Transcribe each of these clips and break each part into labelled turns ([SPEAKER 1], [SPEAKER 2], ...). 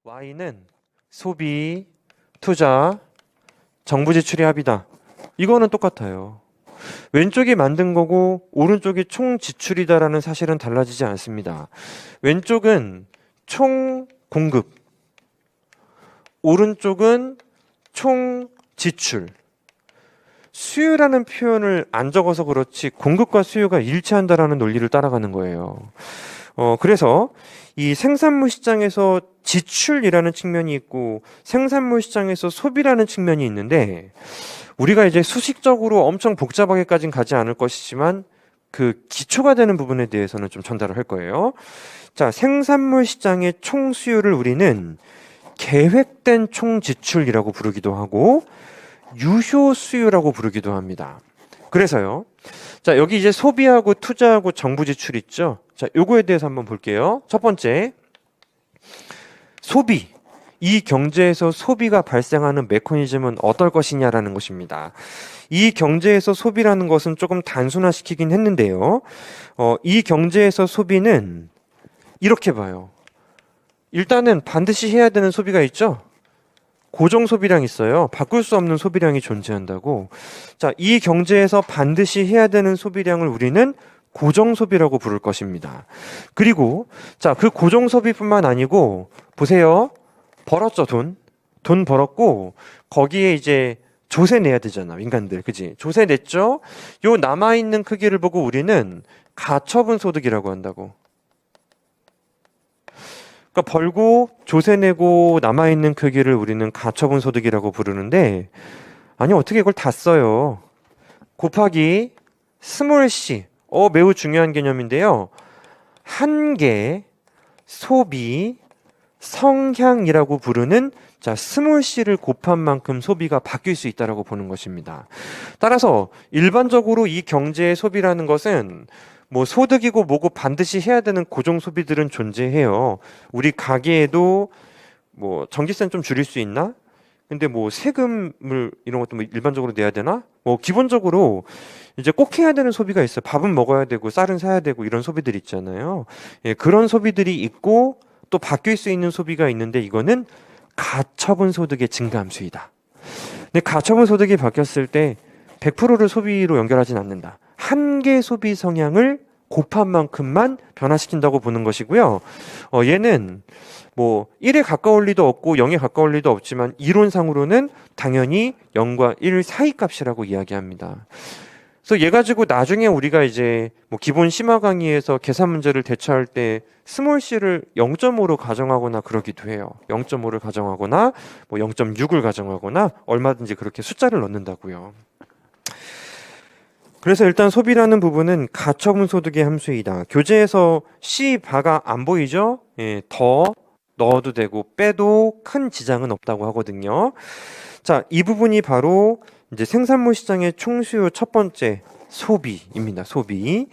[SPEAKER 1] Y는 소비, 투자, 정부 지출의 합이다. 이거는 똑같아요. 왼쪽이 만든 거고 오른쪽이 총 지출이다라는 사실은 달라지지 않습니다. 왼쪽은 총 공급, 오른쪽은 총 지출. 수요라는 표현을 안 적어서 그렇지 공급과 수요가 일치한다라는 논리를 따라가는 거예요. 그래서 이 생산물 시장에서 지출이라는 측면이 있고 생산물 시장에서 소비라는 측면이 있는데 우리가 이제 수식적으로 엄청 복잡하게까지는 가지 않을 것이지만 그 기초가 되는 부분에 대해서는 좀 전달을 할 거예요. 자, 생산물 시장의 총 수요를 우리는 계획된 총 지출이라고 부르기도 하고 유효 수요라고 부르기도 합니다. 그래서요. 자, 여기 이제 소비하고 투자하고 정부 지출 있죠? 자, 요거에 대해서 한번 볼게요. 첫 번째, 소비. 이 경제에서 소비가 발생하는 메커니즘은 어떨 것이냐라는 것입니다. 이 경제에서 소비라는 것은 조금 단순화시키긴 했는데요. 이 경제에서 소비는 이렇게 봐요. 일단은 반드시 해야 되는 소비가 있죠? 고정 소비량이 있어요. 바꿀 수 없는 소비량이 존재한다고. 자, 이 경제에서 반드시 해야 되는 소비량을 우리는 고정 소비라고 부를 것입니다. 그리고 자, 그 고정 소비뿐만 아니고 보세요. 벌었죠, 돈. 돈 벌었고 거기에 이제 조세 내야 되잖아, 인간들. 그지? 조세 냈죠? 요 남아있는 크기를 보고 우리는 가처분 소득이라고 한다고. 그러니까 벌고 조세 내고 남아있는 크기를 우리는 가처분 소득이라고 부르는데 아니 어떻게 이걸 다 써요. 곱하기 스몰 c 매우 중요한 개념인데요. 한계 소비 성향이라고 부르는 자 스몰 c를 곱한 만큼 소비가 바뀔 수 있다라고 보는 것입니다. 따라서 일반적으로 이 경제의 소비라는 것은 뭐 소득이고 뭐고 반드시 해야 되는 고정 소비들은 존재해요. 우리 가게에도 뭐 전기세는 좀 줄일 수 있나? 근데 뭐 세금을 이런 것도 뭐 일반적으로 내야 되나? 뭐 기본적으로 이제 꼭 해야 되는 소비가 있어요. 밥은 먹어야 되고 쌀은 사야 되고 이런 소비들이 있잖아요. 예, 그런 소비들이 있고 또 바뀔 수 있는 소비가 있는데 이거는 가처분 소득의 증가함수이다. 근데 가처분 소득이 바뀌었을 때 100%를 소비로 연결하진 않는다. 한계 소비 성향을 곱한 만큼만 변화시킨다고 보는 것이고요. 얘는 뭐 1에 가까울 리도 없고 0에 가까울 리도 없지만 이론상으로는 당연히 0과 1 사이 값이라고 이야기합니다. 그래서 얘 가지고 나중에 우리가 이제 뭐 기본 심화 강의에서 계산 문제를 대처할 때 스몰 c를 0.5로 가정하거나 그러기도 해요. 0.5를 가정하거나 뭐 0.6을 가정하거나 얼마든지 그렇게 숫자를 넣는다고요. 그래서 일단 소비라는 부분은 가처분 소득의 함수이다. 교재에서 C 바가 안 보이죠? 예, 더 넣어도 되고 빼도 큰 지장은 없다고 하거든요. 자, 이 부분이 바로 이제 생산물 시장의 총수요 첫 번째 소비입니다. 소비.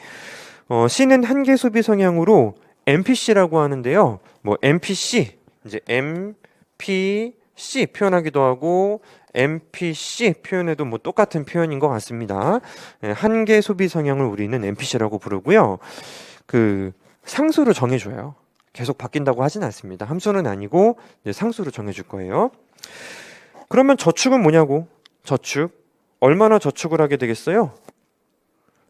[SPEAKER 1] C는 한계 소비 성향으로 MPC라고 하는데요. 뭐 MPC 이제 MPC 표현하기도 하고 MPC 표현에도 뭐 똑같은 표현인 것 같습니다. 한계 소비 성향을 우리는 MPC라고 부르고요. 그 상수로 정해줘요. 계속 바뀐다고 하진 않습니다. 함수는 아니고 이제 상수로 정해줄 거예요. 그러면 저축은 뭐냐고? 저축. 얼마나 저축을 하게 되겠어요?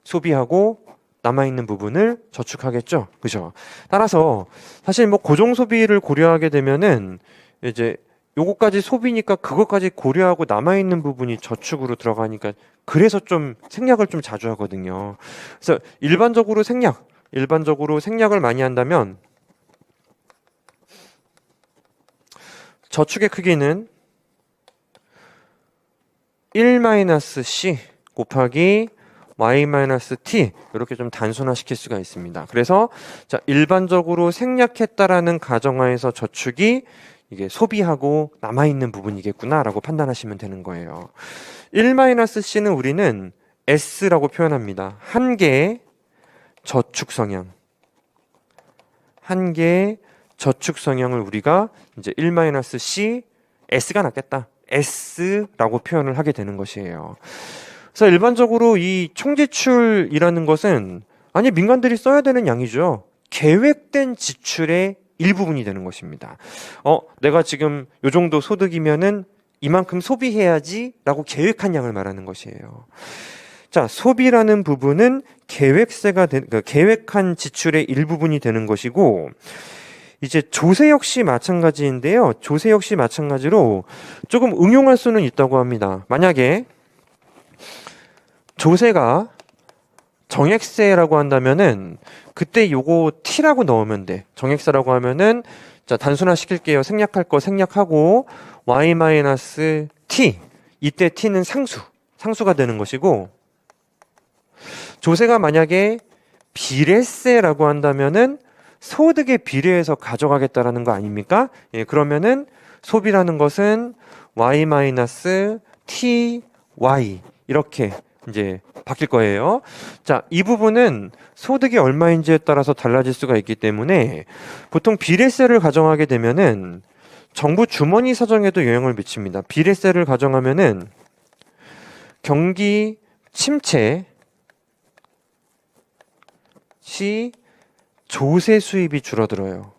[SPEAKER 1] 소비하고 남아있는 부분을 저축하겠죠. 그죠? 따라서 사실 뭐 고정 소비를 고려하게 되면은 이제 요거까지 소비니까 그것까지 고려하고 남아있는 부분이 저축으로 들어가니까 그래서 좀 생략을 좀 자주 하거든요. 그래서 일반적으로 생략을 많이 한다면 저축의 크기는 1-C 곱하기 y-t 이렇게 좀 단순화시킬 수가 있습니다. 그래서 자 일반적으로 생략했다라는 가정하에서 저축이 이게 소비하고 남아있는 부분이겠구나라고 판단하시면 되는 거예요. 1-C는 우리는 S라고 표현합니다. 한계 저축 성향. 한계 저축 성향을 우리가 이제 1-C S가 낫겠다. S라고 표현을 하게 되는 것이에요. 그래서 일반적으로 이 총지출이라는 것은 아니 민간들이 써야 되는 양이죠. 계획된 지출의 일부분이 되는 것입니다. 내가 지금 요 정도 소득이면은 이만큼 소비해야지라고 계획한 양을 말하는 것이에요. 자, 소비라는 부분은 그러니까 계획한 지출의 일부분이 되는 것이고, 이제 조세 역시 마찬가지인데요. 조세 역시 마찬가지로 조금 응용할 수는 있다고 합니다. 만약에 조세가 정액세라고 한다면은 그때 요거 T라고 넣으면 돼. 정액세라고 하면은 자, 단순화 시킬게요. 생략할 거 생략하고 y-t. 이때 t는 상수가 되는 것이고, 조세가 만약에 비례세라고 한다면은 소득에 비례해서 가져가겠다라는 거 아닙니까? 예, 그러면은 소비라는 것은 y-ty 이렇게 이제 바뀔 거예요. 자, 이 부분은 소득이 얼마인지에 따라서 달라질 수가 있기 때문에 보통 비례세를 가정하게 되면은 정부 주머니 사정에도 영향을 미칩니다. 비례세를 가정하면은 경기 침체 시 조세 수입이 줄어들어요.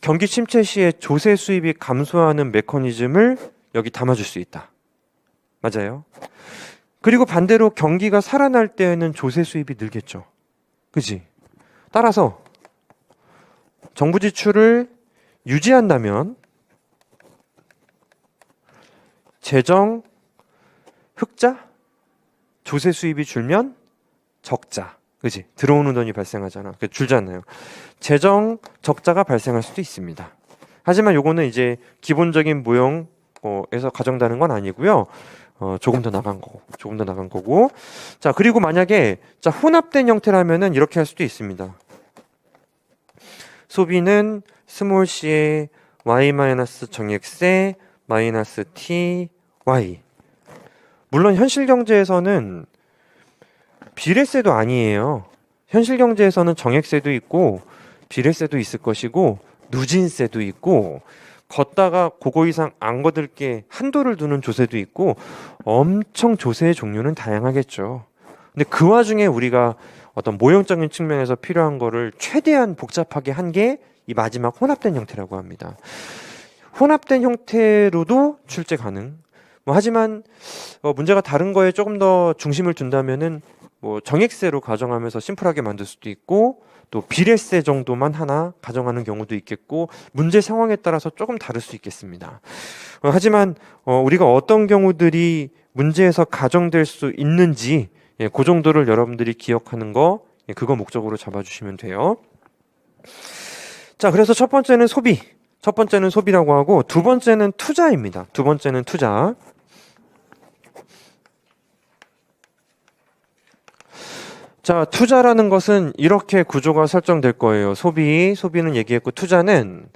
[SPEAKER 1] 경기 침체 시에 조세 수입이 감소하는 메커니즘을 여기 담아줄 수 있다. 맞아요. 그리고 반대로 경기가 살아날 때에는 조세 수입이 늘겠죠. 그지? 따라서 정부 지출을 유지한다면 재정 흑자, 조세 수입이 줄면 적자. 그지? 들어오는 돈이 발생하잖아. 줄잖아요. 재정 적자가 발생할 수도 있습니다. 하지만 요거는 이제 기본적인 모형에서 가정되는 건 아니고요. 조금 더 나간 거고. 자, 그리고 만약에 자, 혼합된 형태라면은 이렇게 할 수도 있습니다. 소비는 스몰 c의 y-정액세 마이너스 ty. 물론 현실 경제에서는 비례세도 아니에요. 현실 경제에서는 정액세도 있고 비례세도 있을 것이고 누진세도 있고 걷다가 그거 이상 안 걷을 게 한도를 두는 조세도 있고 엄청 조세의 종류는 다양하겠죠. 근데 그 와중에 우리가 어떤 모형적인 측면에서 필요한 거를 최대한 복잡하게 한 게 이 마지막 혼합된 형태라고 합니다. 혼합된 형태로도 출제 가능. 하지만 문제가 다른 거에 조금 더 중심을 둔다면은 정액세로 가정하면서 심플하게 만들 수도 있고 또 비례세 정도만 하나 가정하는 경우도 있겠고 문제 상황에 따라서 조금 다를 수 있겠습니다. 하지만 우리가 어떤 경우들이 문제에서 가정될 수 있는지 그 정도를 여러분들이 기억하는 거 그거 목적으로 잡아주시면 돼요. 자, 그래서 첫 번째는 소비라고 하고 두 번째는 투자입니다. 두 번째는 투자. 자, 투자라는 것은 이렇게 구조가 설정될 거예요. 소비는 얘기했고 투자는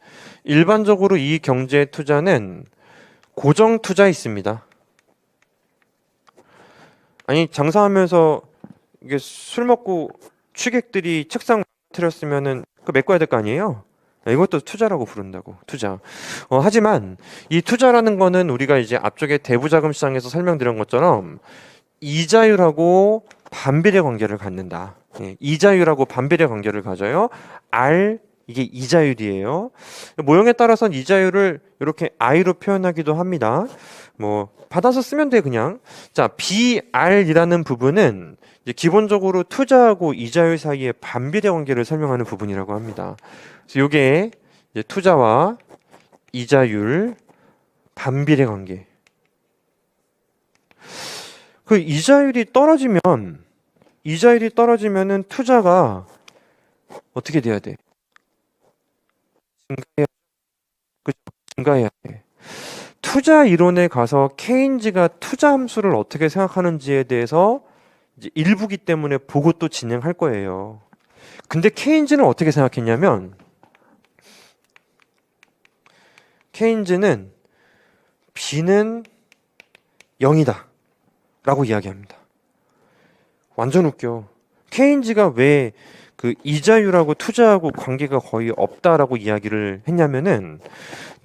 [SPEAKER 1] 일반적으로 이 경제 투자는 고정 투자 있습니다. 아니, 장사하면서 이게 술 먹고 취객들이 책상 틀었으면은 그 메꿔야 될 거 아니에요? 이것도 투자라고 부른다고. 투자. 하지만 이 투자라는 거는 우리가 이제 앞쪽에 대부자금 시장에서 설명드린 것처럼 이자율하고 반비례 관계를 갖는다. 이자율하고 반비례 관계를 가져요. R 이게 이자율이에요. 모형에 따라서는 이자율을 이렇게 I로 표현하기도 합니다. 받아서 쓰면 돼 그냥. 자, BR이라는 부분은 이제 기본적으로 투자하고 이자율 사이의 반비례 관계를 설명하는 부분이라고 합니다. 그래서 이게 이제 투자와 이자율 반비례 관계. 그 이자율이 떨어지면은 투자가 어떻게 돼야 돼? 증가해야 돼. 투자 이론에 가서 케인즈가 투자 함수를 어떻게 생각하는지에 대해서 이제 일부기 때문에 보고 또 진행할 거예요. 근데 케인즈는 어떻게 생각했냐면 케인즈는 B는 0이다 라고 이야기합니다. 완전 웃겨. 케인즈가 왜 그 이자율하고 투자하고 관계가 거의 없다라고 이야기를 했냐면은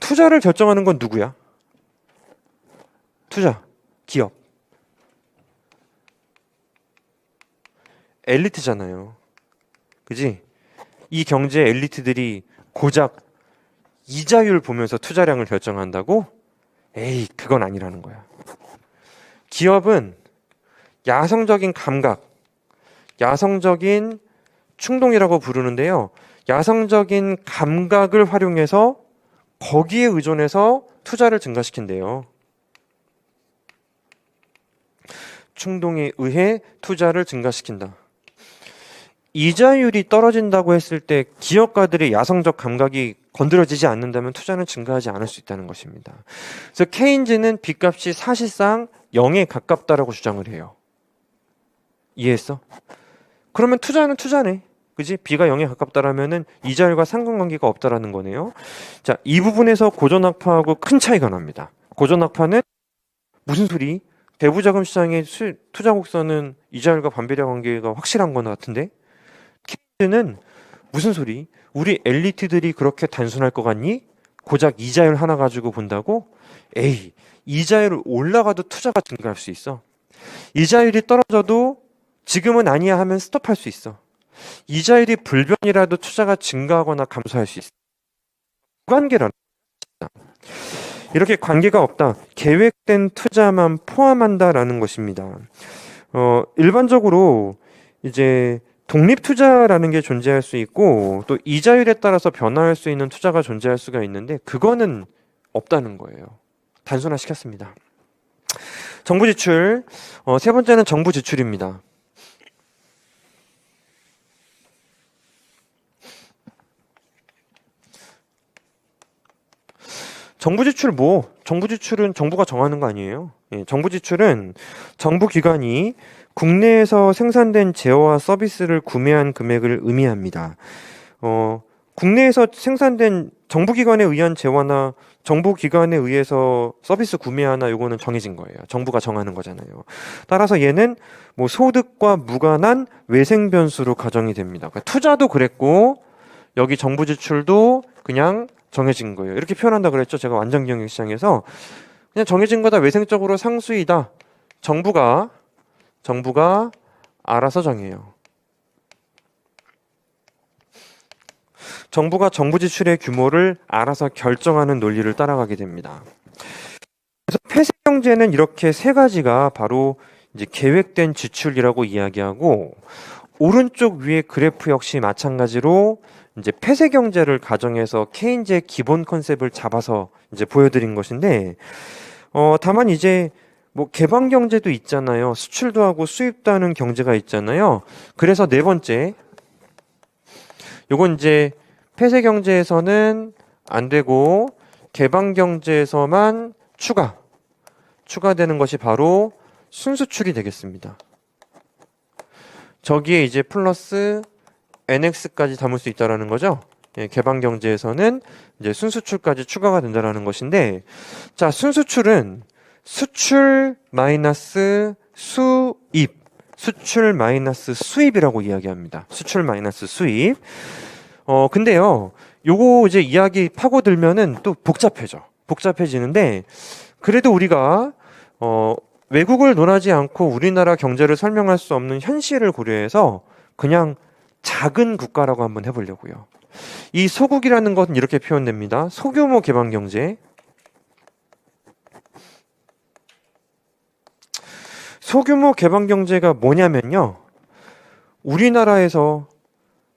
[SPEAKER 1] 투자를 결정하는 건 누구야? 투자, 기업. 엘리트잖아요. 그지? 이 경제 엘리트들이 고작 이자율 보면서 투자량을 결정한다고? 에이, 그건 아니라는 거야. 기업은 야성적인 감각, 야성적인 충동이라고 부르는데요. 야성적인 감각을 활용해서 거기에 의존해서 투자를 증가시킨대요. 충동에 의해 투자를 증가시킨다. 이자율이 떨어진다고 했을 때 기업가들의 야성적 감각이 건드려지지 않는다면 투자는 증가하지 않을 수 있다는 것입니다. 그래서 케인즈는 빚값이 사실상 0에 가깝다라고 주장을 해요. 이해했어? 그러면 투자는 투자네. 그지? B가 0에 가깝다라면은 이자율과 상관관계가 없다라는 거네요. 자, 이 부분에서 고전학파하고 큰 차이가 납니다. 고전학파는 무슨 소리? 대부자금 시장의 투자 곡선은 이자율과 반비례 관계가 확실한 건 같은데? 케인즈는 무슨 소리? 우리 엘리트들이 그렇게 단순할 것 같니? 고작 이자율 하나 가지고 본다고? 에이, 이자율 올라가도 투자가 증가할 수 있어. 이자율이 떨어져도 지금은 아니야 하면 스톱할 수 있어. 이자율이 불변이라도 투자가 증가하거나 감소할 수 있어. 무관계라는 거야. 이렇게 관계가 없다. 계획된 투자만 포함한다라는 것입니다. 일반적으로 이제 독립 투자라는 게 존재할 수 있고 또 이자율에 따라서 변화할 수 있는 투자가 존재할 수가 있는데 그거는 없다는 거예요. 단순화시켰습니다. 정부 지출. 세 번째는 정부 지출입니다. 정부 지출 정부 지출은 정부가 정하는 거 아니에요. 예, 정부 지출은 정부 기관이 국내에서 생산된 제어와 서비스를 구매한 금액을 의미합니다. 국내에서 생산된 정부 기관에 의한 제어나 정부 기관에 의해서 서비스 구매하나 요거는 정해진 거예요. 정부가 정하는 거잖아요. 따라서 얘는 뭐 소득과 무관한 외생 변수로 가정이 됩니다. 그러니까 투자도 그랬고 여기 정부 지출도 그냥 정해진 거예요. 이렇게 표현한다 그랬죠. 제가 완전 경영 시장에서 그냥 정해진 거다. 외생적으로 상수이다. 정부가 알아서 정해요. 정부가 정부 지출의 규모를 알아서 결정하는 논리를 따라가게 됩니다. 그래서 폐쇄 경제는 이렇게 세 가지가 바로 이제 계획된 지출이라고 이야기하고 오른쪽 위의 그래프 역시 마찬가지로 이제 폐쇄 경제를 가정해서 케인즈의 기본 컨셉을 잡아서 이제 보여드린 것인데, 다만 이제 뭐 개방 경제도 있잖아요. 수출도 하고 수입도 하는 경제가 있잖아요. 그래서 네 번째, 요건 이제 폐쇄 경제에서는 안 되고 개방 경제에서만 추가되는 것이 바로 순수출이 되겠습니다. 저기에 이제 플러스 NX까지 담을 수 있다라는 거죠. 예, 개방 경제에서는 이제 순수출까지 추가가 된다라는 것인데, 자, 순수출은 수출 마이너스 수입, 수출 마이너스 수입이라고 이야기합니다. 수출 마이너스 수입. 근데요, 요거 이제 이야기 파고들면은 또 복잡해지는데, 그래도 우리가 외국을 논하지 않고 우리나라 경제를 설명할 수 없는 현실을 고려해서 그냥 작은 국가라고 한번 해보려고요. 이 소국이라는 것은 이렇게 표현됩니다. 소규모 개방 경제. 소규모 개방 경제가 뭐냐면요. 우리나라에서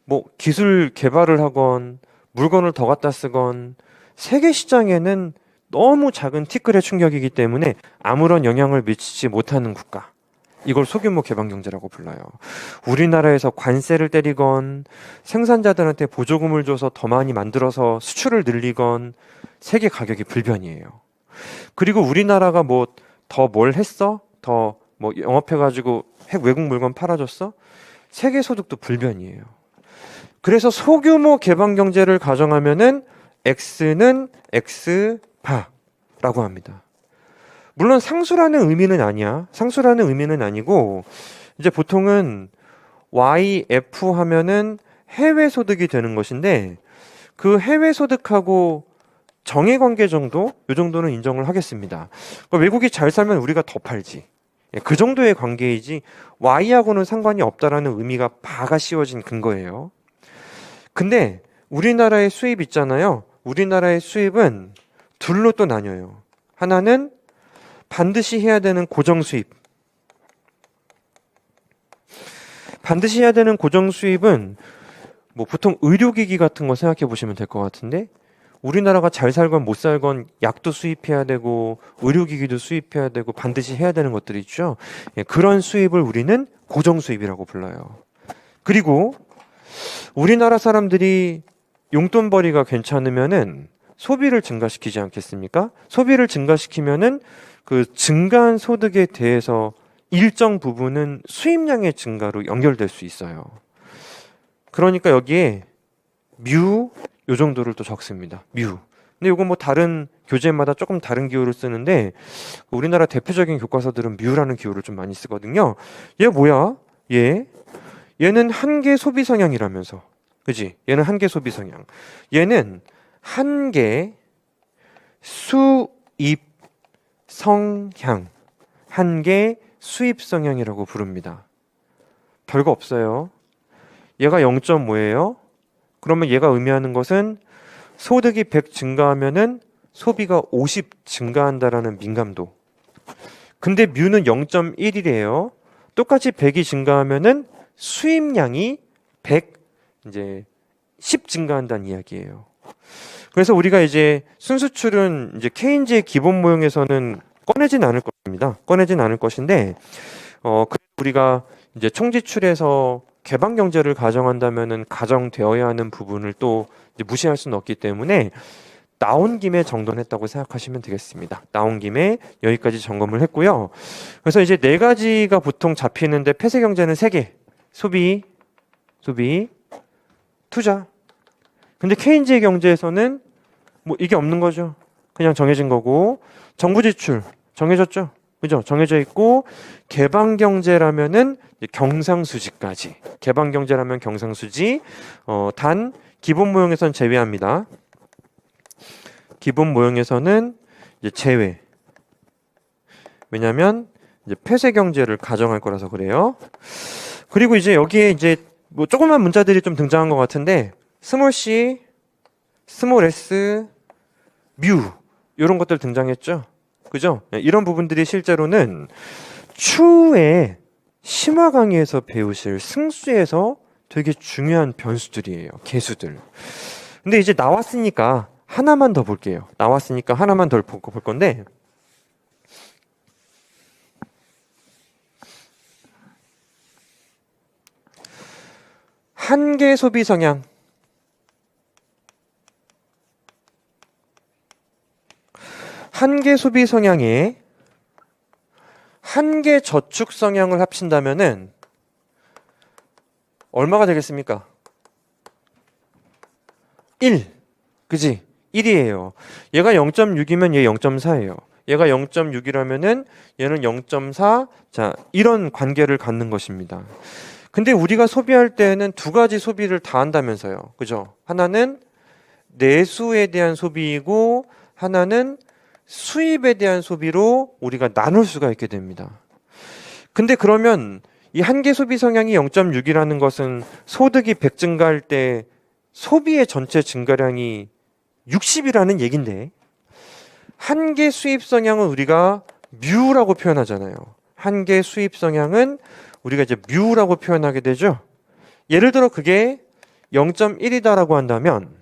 [SPEAKER 1] 뭐 기술 개발을 하건 물건을 더 갖다 쓰건 세계 시장에는 너무 작은 티끌의 충격이기 때문에 아무런 영향을 미치지 못하는 국가. 이걸 소규모 개방 경제라고 불러요. 우리나라에서 관세를 때리건 생산자들한테 보조금을 줘서 더 많이 만들어서 수출을 늘리건 세계 가격이 불변이에요. 그리고 우리나라가 뭐 더 뭘 했어? 더 뭐 영업해가지고 외국 물건 팔아줬어? 세계 소득도 불변이에요. 그래서 소규모 개방 경제를 가정하면은 X는 X파라고 합니다. 물론 상수라는 의미는 아니야. 상수라는 의미는 아니고 이제 보통은 YF 하면은 해외 소득이 되는 것인데 그 해외 소득하고 정의 관계 정도? 이 정도는 인정을 하겠습니다. 그러니까 외국이 잘 살면 우리가 더 팔지. 그 정도의 관계이지 Y하고는 상관이 없다라는 의미가 바가 씌워진 근거예요. 근데 우리나라의 수입 있잖아요. 우리나라의 수입은 둘로 또 나뉘어요. 하나는 반드시 해야 되는 고정 수입. 반드시 해야 되는 고정 수입은 뭐 보통 의료기기 같은 거 생각해 보시면 될 것 같은데, 우리나라가 잘 살건 못 살건 약도 수입해야 되고 의료기기도 수입해야 되고 반드시 해야 되는 것들이 있죠. 예, 그런 수입을 우리는 고정 수입이라고 불러요. 그리고 우리나라 사람들이 용돈벌이가 괜찮으면은 소비를 증가시키지 않겠습니까? 소비를 증가시키면은 그 증가한 소득에 대해서 일정 부분은 수입량의 증가로 연결될 수 있어요. 그러니까 여기에 뮤 요 정도를 또 적습니다. 뮤. 근데 요거 뭐 다른 교재마다 조금 다른 기호를 쓰는데, 우리나라 대표적인 교과서들은 뮤라는 기호를 좀 많이 쓰거든요. 얘 뭐야? 얘는 한계 소비 성향이라면서. 그지? 얘는 한계 소비 성향. 얘는 한계 수입 성향. 한계 수입 성향이라고 부릅니다. 별거 없어요. 얘가 0.5예요. 그러면 얘가 의미하는 것은 소득이 100 증가하면은 소비가 50 증가한다라는 민감도. 근데 뮤는 0.1이래요. 똑같이 100이 증가하면은 수입량이 100 이제 10 증가한다는 이야기예요. 그래서 우리가 이제 순수출은 이제 케인즈의 기본 모형에서는 꺼내진 않을 것입니다. 꺼내진 않을 것인데, 우리가 이제 총지출에서 개방 경제를 가정한다면은 가정되어야 하는 부분을 또 이제 무시할 수는 없기 때문에 나온 김에 정돈했다고 생각하시면 되겠습니다. 나온 김에 여기까지 점검을 했고요. 그래서 이제 네 가지가 보통 잡히는데, 폐쇄 경제는 세 개. 소비, 투자. 근데 케인즈의 경제에서는 뭐 이게 없는 거죠. 그냥 정해진 거고, 정부 지출 정해졌죠. 그죠? 정해져 있고, 개방 경제라면은 경상수지까지. 개방 경제라면 경상수지. 단 기본 모형에서는 제외합니다. 기본 모형에서는 이제 제외. 왜냐하면 이제 폐쇄 경제를 가정할 거라서 그래요. 그리고 이제 여기에 이제 뭐 조그만 문자들이 좀 등장한 것 같은데, 스몰 c, 스몰 s, 뮤 이런 것들 등장했죠. 그죠? 이런 부분들이 실제로는 추후에 심화 강의에서 배우실 승수에서 되게 중요한 변수들이에요. 개수들. 근데 이제 나왔으니까 하나만 더 볼게요. 나왔으니까 하나만 더 볼 건데, 한계 소비 성향. 한계 소비 성향에 한계 저축 성향을 합친다면은 얼마가 되겠습니까? 1. 그지? 1이에요. 얘가 0.6이면 얘 0.4예요. 얘가 0.6이라면은 얘는 0.4. 자, 이런 관계를 갖는 것입니다. 근데 우리가 소비할 때는 두 가지 소비를 다 한다면서요. 그죠? 하나는 내수에 대한 소비이고, 하나는 수입에 대한 소비로 우리가 나눌 수가 있게 됩니다. 근데 그러면 이 한계 소비 성향이 0.6이라는 것은 소득이 100 증가할 때 소비의 전체 증가량이 60이라는 얘긴데, 한계 수입 성향은 우리가 뮤라고 표현하잖아요. 한계 수입 성향은 우리가 이제 뮤라고 표현하게 되죠. 예를 들어 그게 0.1이다라고 한다면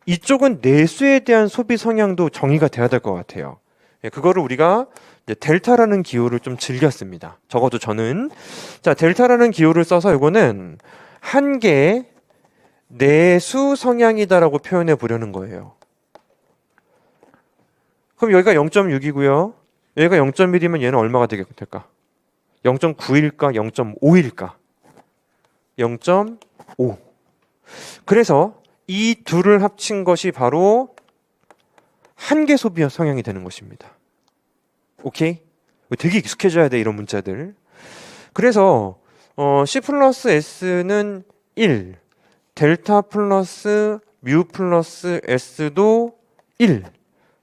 [SPEAKER 1] 이쪽은 내수에 대한 소비 성향도 정의가 돼야 될 것 같아요. 그거를 우리가 이제 델타라는 기호를 좀 즐겼습니다. 적어도 저는. 자, 델타라는 기호를 써서 이거는 한계 내수 성향이다라고 표현해 보려는 거예요. 그럼 여기가 0.6이고요. 여기가 0.1이면 얘는 얼마가 될까? 0.9일까? 0.5일까? 0.5. 그래서 이 둘을 합친 것이 바로 한계 소비 성향이 되는 것입니다. 오케이? 되게 익숙해져야 돼, 이런 문자들. 그래서 C 플러스 S는 1, 델타 플러스 뮤 플러스 S도 1,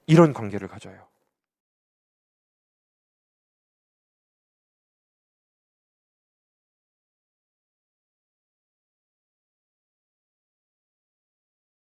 [SPEAKER 1] 이런 관계를 가져요.